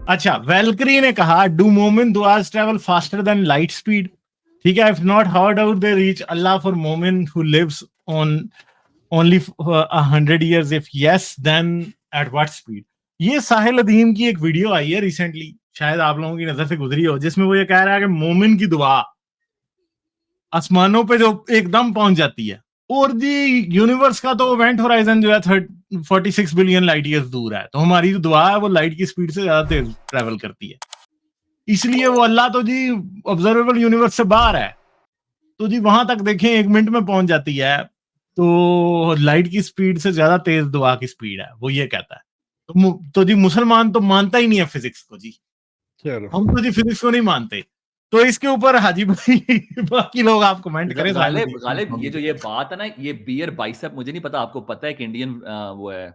اچھا ویلکری نے کہا do muons does travel faster than light speed. ٹھیک ہے, if not how do they reach Allah for مومن who lives on only 100 years, if yes then at what speed. یہ ساحل ادیم کی ایک ویڈیو آئی ہے ریسنٹلی, شاید آپ لوگوں کی نظر سے گزری ہو, جس میں وہ یہ کہہ رہا ہے کہ مومن کی دعا آسمانوں پہ جو ایک دم پہنچ جاتی ہے, اور جی یونیورس کا تو ایونٹ ہورائزن جو ہے 46 بلین لائٹ ایئرز دور ہے, تو ہماری جو دعا ہے وہ لائٹ کی سپیڈ سے زیادہ تیز ٹریول کرتی ہے, اس لیے وہ اللہ تو جی آبزرویبل یونیورس سے باہر ہے, تو جی وہاں تک دیکھیں 1 منٹ میں پہنچ جاتی ہے, تو لائٹ کی سپیڈ سے زیادہ تیز دعا کی سپیڈ ہے, وہ یہ کہتا ہے. تو جی مسلمان تو مانتا ہی نہیں ہے فزکس کو, جی ہم تو جی فزکس کو نہیں مانتے. تو اس کے اوپر حاجی بھائی باقی لوگ آپ کمنٹ کریں. غالب یہ جو یہ بات ہے نا, یہ بیئر بائسپ, مجھے نہیں پتا آپ کو پتا ہے کہ انڈین وہ ہے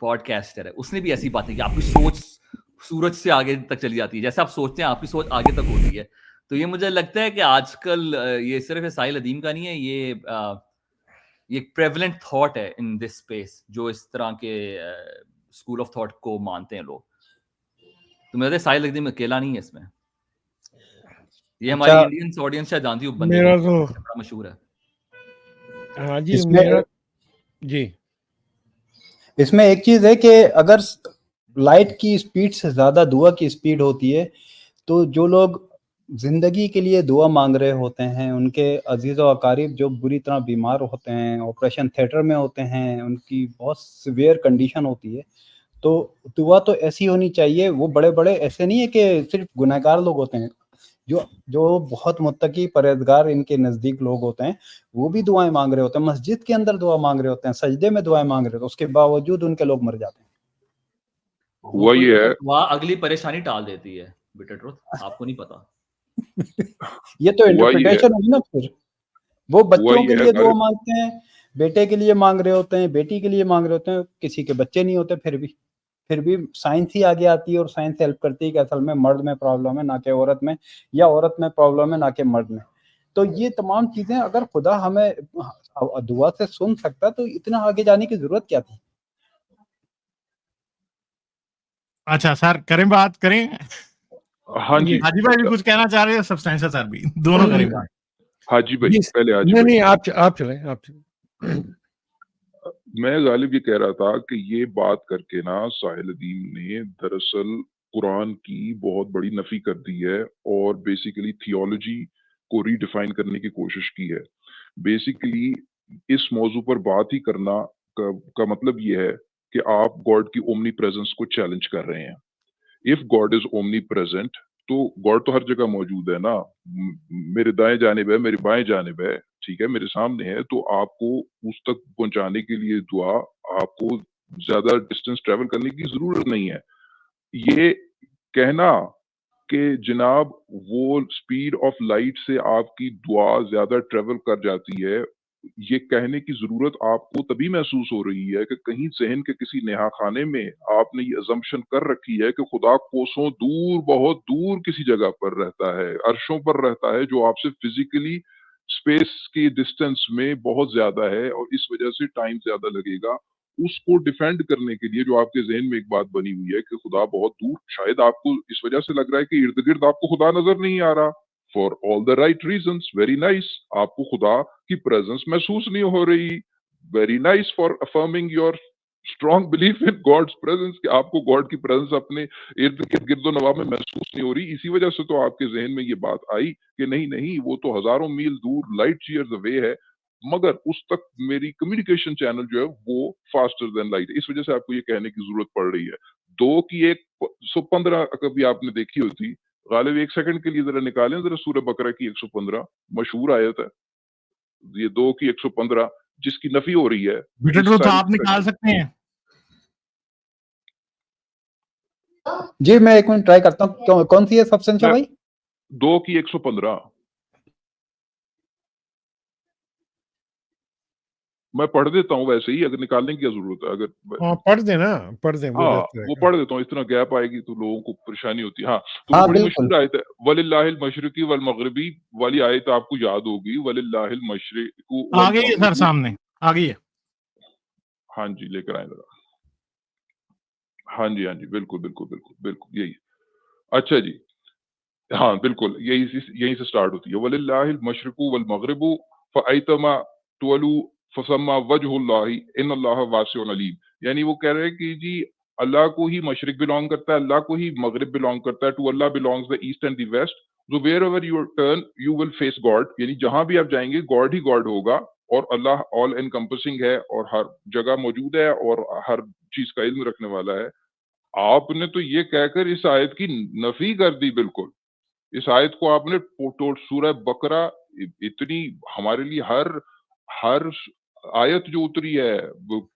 پوڈ کاسٹر ہے, اس نے بھی ایسی باتیں کی, آپ کی سوچ سورج سے آگے تک چلی جاتی ہے, جیسے آپ سوچتے ہیں آپ کی سوچ آگے تک ہوتی ہے. تو یہ مجھے لگتا ہے کہ آج کل یہ صرف ساحل ادیم کا نہیں ہے, یہ ایک پریولنٹ تھاٹ ہے ان دس اسپیس, جو اس طرح کے اسکول آف تھاٹ کو مانتے ہیں لوگ. تو میرے ساحل ادیم اکیلا نہیں ہے اس میں, یہ ہماری انڈین آڈینس شاید جانتی ہو, بندے بڑا مشہور ہے. ہاں جی میرا جی اس میں ایک چیز ہے کہ اگر لائٹ کی اسپیڈ سے زیادہ دعا کی اسپیڈ ہوتی ہے, تو جو لوگ زندگی کے لیے دعا مانگ رہے ہوتے ہیں, ان کے عزیز و اقارب جو بری طرح بیمار ہوتے ہیں, آپریشن تھیٹر میں ہوتے ہیں, ان کی بہت سیویئر کنڈیشن ہوتی ہے, تو دعا تو ایسی ہونی چاہیے. وہ بڑے بڑے ایسے نہیں ہے کہ صرف گنہگار لوگ ہوتے ہیں, جو بہت متقی پرہیزگار ان کے نزدیک لوگ ہوتے ہیں, وہ بھی دعائیں مانگ رہے ہوتے ہیں, مسجد کے اندر دعا مانگ رہے ہوتے ہیں, سجدے میں دعائیں مانگ رہے ہوتے ہیں, اس کے باوجود ان کے لوگ مر جاتے ہیں. وہ یہ ہے دعا اگلی پریشانی ٹال دیتی ہے, بیٹا ٹروتھ آپ کو نہیں پتا. یہ تو انٹرپریٹیشن ہوگی نا. پھر وہ بچوں کے لیے دعا مانگتے ہیں, بیٹے کے لیے مانگ رہے ہوتے ہیں, بیٹی کے لیے مانگ رہے ہوتے ہیں, کسی کے بچے نہیں ہوتے, پھر بھی سائنس ہی آگے آتی ہے, اور سائنس ہیلپ کرتی ہے کہ اصل میں مرد میں پرابلم ہے نہ کہ عورت میں, یا عورت میں پرابلم ہے نہ کہ مرد میں. تو یہ تمام چیزیں اگر خدا ہمیں دعا سے سن سکتا تو اتنا آگے جانے کی ضرورت کیا تھی. اچھا سر کریں بات کریں. ہاں جی حاجی بھائی بھی کچھ کہنا چاہ رہے ہیں, سبسٹینشل سر بھی, دونوں کریں بات. حاجی بھائی پہلے نہیں آپ چلیں. میں غالب یہ کہہ رہا تھا کہ یہ بات کر کے نا ساحل ادیم نے دراصل قرآن کی بہت بڑی نفی کر دی ہے, اور بیسیکلی تھیولوجی کو ری ڈیفائن کرنے کی کوشش کی ہے. بیسیکلی اس موضوع پر بات ہی کرنا کا مطلب یہ ہے کہ آپ گاڈ کی اومنی پریزنس کو چیلنج کر رہے ہیں. If God is omni present, تو گاڈ تو ہر جگہ موجود ہے نا, میرے دائیں جانب ہے, میرے بائیں جانب ہے, ٹھیک ہے, میرے سامنے ہے. تو آپ کو اس تک پہنچانے کے لیے دعا, آپ کو زیادہ ڈسٹینس ٹریول کرنے کی ضرورت نہیں ہے. یہ کہنا کہ جناب وہ سپیڈ آف لائٹ سے آپ کی دعا زیادہ ٹریول کر جاتی ہے, یہ کہنے کی ضرورت آپ کو تبھی محسوس ہو رہی ہے کہ کہیں ذہن کے کسی نہا خانے میں آپ نے یہ ازمپشن کر رکھی ہے کہ خدا کوسوں دور, بہت دور کسی جگہ پر رہتا ہے, عرشوں پر رہتا ہے, جو آپ سے فزیکلی اسپیس کی ڈسٹینس میں بہت زیادہ ہے, اور اس وجہ سے ٹائم زیادہ لگے گا. اس کو ڈیفینڈ کرنے کے لیے جو آپ کے ذہن میں ایک بات بنی ہوئی ہے کہ خدا بہت دور, شاید آپ کو اس وجہ سے لگ رہا ہے کہ ارد گرد آپ کو خدا نظر نہیں آ رہا, for all the right reasons, very nice. آپ کو خدا کی پریزنس محسوس نہیں ہو رہی, very nice for affirming your strong belief in gods presence, کہ آپ کو گاڈ کی پریزنس اپنے ارد گرد و نواح میں محسوس نہیں ہو رہی. اسی وجہ سے تو آپ کے ذہن میں یہ بات آئی کہ نہیں وہ تو ہزاروں میل دور, لائٹ ایئرز اوے ہے, مگر اس تک میری کمیونیکیشن چینل جو ہے وہ فاسٹر دین لائٹ. اس وجہ سے آپ کو یہ کہنے کی ضرورت پڑ رہی ہے. 2 کی 115 کبھی آپ نے دیکھی ہوتی, غالب 1 سیکنڈ کے لیے ذرا نکالیں ذرا سورہ بقرہ کی 115 مشہور آیت ہے, یہ 2 کی 115 جس کی نفی ہو رہی ہے. آپ نکال سکتے ہیں. جی میں 1 منٹ ٹرائی کرتا ہوں, کون سی ہے سبسٹینشل بھائی؟ 2 کی 115 میں پڑھ دیتا ہوں, ویسے ہی اگر نکالنے کی ضرورت ہے, اگر پڑھ دیں نا, پڑھ دیں. وہ پڑھ دیتا ہوں, اس طرح گیپ آئے گی تو لوگوں کو پریشانی ہوتی ہے. ہاں تو بڑی مشہور آیت ہے, وَلِلَّهِ الْمَشْرِقِ وَالْمَغْرِبِ والی آیت آپ کو یاد ہوگی. وَلِلَّهِ الْمَشْرِقُ آگے ہے سر, سامنے آگے ہے. ہاں جی لے کر آئیں ذرا. ہاں جی بالکل یہی. اچھا جی ہاں بالکل یہیں سے سٹارٹ ہوتی ہے وَلِلَّهِ الْمَشْرِقُ وَالْمَغْرِبُ فَأَيْتَمَا تُوَلُّوا فَثَمَّ وَجْهُ اللَّهِ إِنَّ اللَّهَ وَاسِعٌ عَلِيمٌ، یعنی وہ کہہ رہے ہیں کہ جی اللہ کو ہی مشرق بلانگ کرتا ہے، اللہ کو ہی مغرب بلانگ کرتا ہے، to Allah belongs the east and the west, so wherever you turn you will face God، یعنی جہاں بھی آپ جائیں گے گاڈ ہی گاڈ ہوگا، اور اللہ آل انکمپسنگ ہے اور ہر جگہ موجود ہے اور ہر چیز کا علم رکھنے والا ہے۔ آپ نے تو یہ کہہ کر اس آیت کی نفی کر دی بالکل، اس آیت کو آپ نے سورہ بقرہ اتنی ہمارے لیے ہر آیت جو اتری ہے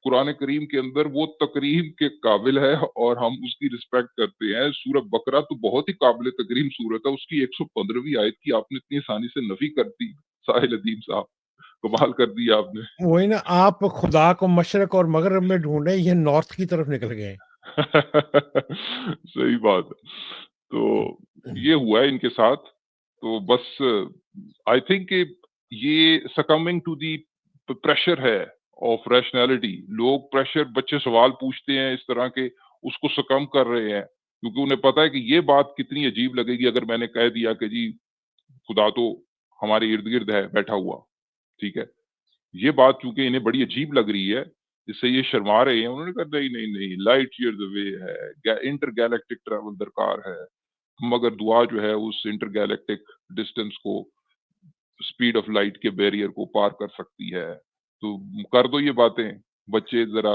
قرآن کریم کے اندر وہ تکریم کے قابل ہے اور ہم اس کی رسپیکٹ کرتے ہیں۔ سورہ بقرہ تو بہت ہی قابل تکریم صورت ہے، اس کی 115ویں آیت کی آپ نے اتنی آسانی سے نفی کر دی۔ ساحل ادیم صاحب کمال کر دی آپ نے۔ وہی نا، آپ خدا کو مشرق اور مغرب میں ڈھونڈے، یہ نارتھ کی طرف نکل گئے۔ صحیح بات ہے، تو یہ ہوا ہے ان کے ساتھ۔ تو بس آئی تھنک کہ یہ سکمنگ ٹو دی پریشر ہے آف ریشنلٹی، لوگ پریشر، بچے سوال پوچھتے ہیں اس طرح کے، اس کو سکم کر رہے ہیں کیونکہ انہیں پتا ہے کہ یہ بات کتنی عجیب لگے گی اگر میں نے کہہ دیا کہ جی خدا تو ہمارے ارد گرد ہے بیٹھا ہوا، ٹھیک ہے۔ یہ بات چونکہ انہیں بڑی عجیب لگ رہی ہے، اس سے یہ شرما رہے ہیں، انہوں نے کہا نہیں لائٹ ایئرز اوے ہے، انٹر گیلیکٹک ٹریول درکار ہے، مگر دعا جو ہے اس انٹر گیلیکٹک ڈسٹینس کو، اسپیڈ آف لائٹ کے بیریئر کو پار کر سکتی ہے۔ تو کر دو یہ باتیں، بچے ذرا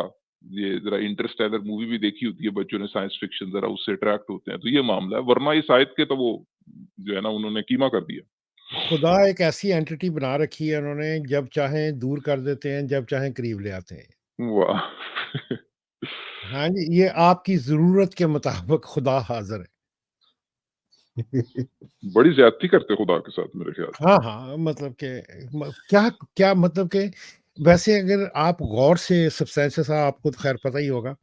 انٹرسٹیلر مووی بھی دیکھی ہوتی ہے بچوں نے، سائنس فکشن، ذرا اس سے اٹریکٹ ہوتے ہیں، تو یہ معاملہ ہے، ورنہ اس آیت کے تو وہ جو ہے نا انہوں نے کیما کر دیا۔ خدا ایک ایسی اینٹی بنا رکھی ہے انہوں نے، جب چاہیں دور کر دیتے ہیں، جب چاہیں قریب لے آتے ہیں۔ واہ ہاں جی، یہ آپ کی ضرورت کے مطابق خدا حاضر ہے۔ بڑی زیادتی کرتے خدا کے ساتھ میرے خیال سے۔ ہاں مطلب کہ کیا مطلب کہ ویسے اگر آپ غور سے، سبسٹینشل صاحب آپ کو تو خیر پتہ ہی ہوگا،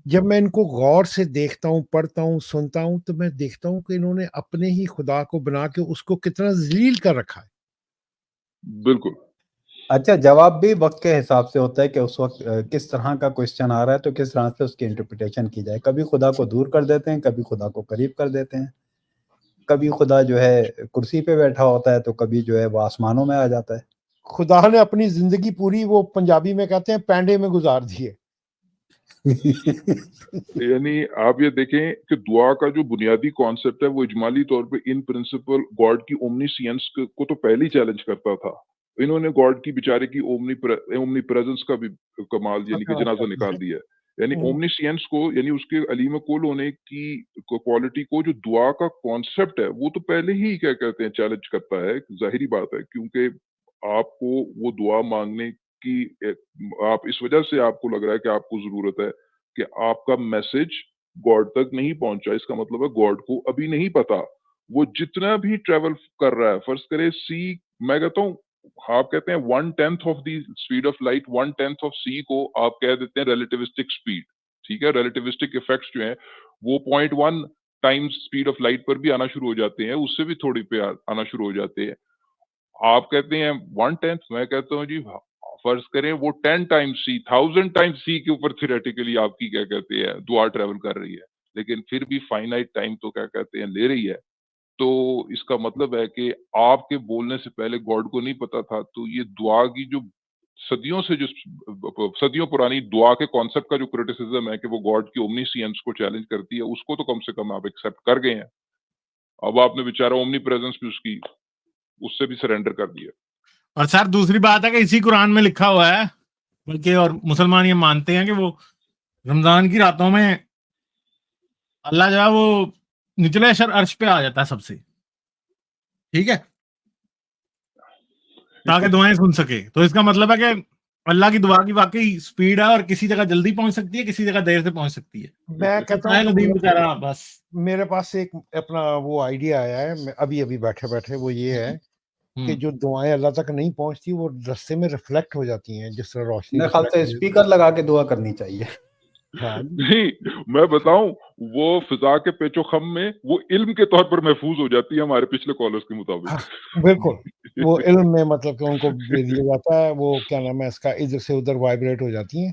جب میں ان کو غور سے دیکھتا ہوں، پڑھتا ہوں، سنتا ہوں، تو میں دیکھتا ہوں کہ انہوں نے اپنے ہی خدا کو بنا کے اس کو کتنا ذلیل کر رکھا ہے۔ بالکل۔ اچھا، جواب بھی وقت کے حساب سے ہوتا ہے کہ اس وقت کس طرح کا کوسچن آ رہا ہے تو کس طرح سے اس کی انٹرپریٹیشن کی جائے۔ کبھی خدا کو دور کر دیتے ہیں، کبھی خدا کو قریب کر دیتے ہیں، کبھی خدا جو ہے کرسی پہ بیٹھا ہوتا ہے تو کبھی جو ہے وہ آسمانوں میں آ جاتا ہے۔ خدا نے اپنی زندگی پوری، وہ پنجابی میں کہتے ہیں، پینڈے میں گزار دی ہے۔ یعنی آپ یہ دیکھیں کہ دعا کا جو بنیادی کانسیپٹ ہے وہ اجمالی طور پہ ان پرنسپل گاڈ کی اومنیسینس کو تو پہلے ہی چیلنج کرتا تھا۔ انہوں نے گاڈ کی بیچارے کی اومنی پریزنس کا بھی کمال یعنی کہ جنازہ نکال دیا ہے۔ یعنی اومنیسینس کو، یعنی اس کے علیم کل ہونے کی کوالٹی کو، جو دعا کا کانسیپٹ ہے وہ تو پہلے ہی کیا کہتے ہیں چیلنج کرتا ہے۔ ظاہری بات ہے، کیونکہ آپ کو وہ دعا مانگنے کی، آپ اس وجہ سے آپ کو لگ رہا ہے کہ آپ کو ضرورت ہے کہ آپ کا میسج گاڈ تک نہیں پہنچا، اس کا مطلب ہے گاڈ کو ابھی نہیں پتا۔ وہ جتنا بھی ٹریول کر رہا ہے، فرض کرے سی، میں کہتا ہوں آپ کہتے ہیں 1/10 of the speed of light, 1/10 of C کو آپ کہہ دیتے ہیں ریلیٹیوسٹک اسپیڈ، ٹھیک ہے۔ ریلیٹیوسٹک افیکٹس جو ہیں وہ 0.1 ٹائمز اسپیڈ آف لائٹ پر بھی آنا شروع ہو جاتے ہیں، اس سے بھی تھوڑی پہ آنا شروع ہو جاتے ہیں۔ آپ کہتے ہیں 1/10، میں کہتا ہوں جی فرض کریں وہ 10 ٹائمز سی، 1000 ٹائمز سی کے اوپر تھیوریٹیکلی آپ کی کیا کہتے ہیں دعا ٹریول کر رہی ہے، لیکن پھر بھی فائنائٹ ٹائم تو کیا کہتے ہیں لے رہی ہے۔ تو اس کا مطلب ہے کہ آپ کے بولنے سے پہلے گاڈ کو نہیں پتا تھا۔ تو یہ دعا کی جو صدیوں پرانی دعا کے کانسیپٹ کا جو کرٹیسزم ہے کہ وہ گاڈ کی اومنیسینس کو چیلنج کرتی ہے، اس کو تو کم سے کم آپ ایکسیپٹ کر گئے ہیں۔ اب آپ نے بیچارہ اومنی پریزنس بھی اس سے بھی سرنڈر کر دیا۔ اور سر دوسری بات ہے کہ اسی قرآن میں لکھا ہوا ہے، بلکہ اور مسلمان یہ مانتے ہیں کہ وہ رمضان کی راتوں میں اللہ جو ہے وہ نچلے عرش پہ آ جاتا ہے سب سے، ٹھیک ہے، تاکہ دعائیں سن سکے۔ تو اس کا مطلب ہے کہ اللہ کی دعا کی واقعی سپیڈ ہے، اور کسی جگہ جلدی پہنچ سکتی ہے، کسی جگہ دیر سے پہنچ سکتی ہے۔ میں کہتا ہوں بس میرے پاس ایک اپنا وہ آئیڈیا آیا ہے ابھی بیٹھے بیٹھے، وہ یہ ہے کہ جو دعائیں اللہ تک نہیں پہنچتی وہ رستے میں ریفلیکٹ ہو جاتی ہیں، جس طرح روشنی۔ میرے خیال سے اسپیکر لگا کے دعا کرنی چاہیے۔ نہیں، میں بتاؤں وہ فضا کے پیچ و خم میں وہ علم کے طور پر محفوظ ہو جاتی ہے ہمارے پچھلے کالرز کے مطابق۔ بالکل، وہ علم میں مطلب کہ ان کو دیا جاتا ہے، وہ کیا نام ہے اس کا، ادھر سے ادھر وائبریٹ ہو جاتی ہیں۔